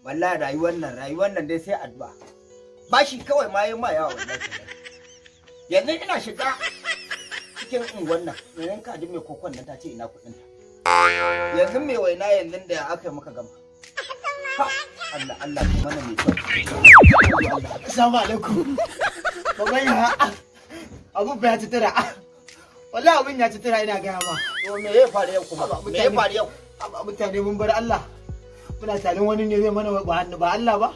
wallahi rayuwar nan dai sai addu'a. Bashi kawai ma yin ma yawa wallahi. Yanzu ina shiga cikin unguwan nan, yanzu ka ji mai kokon nan ta ce ina kuɗin ta. Yanzu mai waina yanzu da aka yi maka gama. Allah kuma na mai kyau. Assalamu alaikum. Baban ya abu ba ya ci tira. Wallahi abin ya ci tira ina gaya ma. To me ya faru yau kuma? Me ya faru yau? Mutane mun bar Allah. Muna tarin wani ne zai mana ba Allah ba.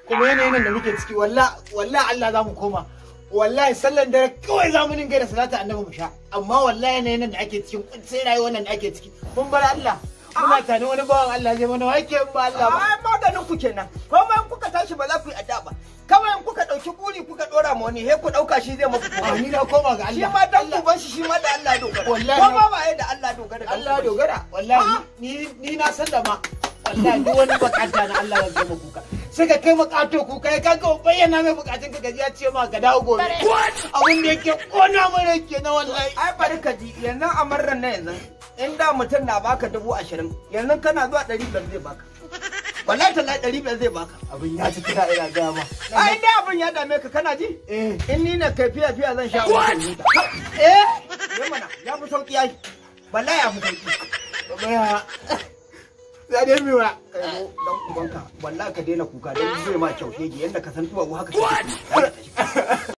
Kuma yanayin da muke ciki wallahi Allah za mu koma. Wallahi sallan dare kawai za mu dinga da salatu annabi mu sha. Amma wallahi yanayin da ake cikin sai rayuwar nan da ake ciki. Mun bar Allah. Muna tare wani bawan Allah zai mana wake ba Allah ba. Ai maganin ku kenan. Komai kuka tashi ba za ku yi adda ba. Kawai in kuka dauki buri kuka dora ma wani he ku dauka shi zai muku koma. Ni na koma ga Allah. Shi ma dan uban shi ma da Allah dogara. Wallahi ko ba ya da Allah dogara. Allah dogara. Wallahi ni na sallama. Wallahi duk wani bukata na Allah ya zama kuka. Sai ka kai bukato kuka ka ga bayyana mai bukatun ka gaji ya ce ma ka dawo gobe. Abin da yake kona mana kenan wallahi. Ai bari ka ji yanzu amarran na yanzu. In da mutum na baka 20,000 yanzu kana zuwa 500 zai baka. Wallahi tallahi 500 zai baka. Abin ya ci kira ina ga ma. Ai dai abin ya dame ka kana ji? In ni ne kai fiya zan sha mutum. Mana ya fi sauki yayi. Wallahi ya fi sauki. Baya. Ya dai miwa. Dan ubanka wallahi ka daina kuka dan zai ma kyau yanda ka san tuwa haka.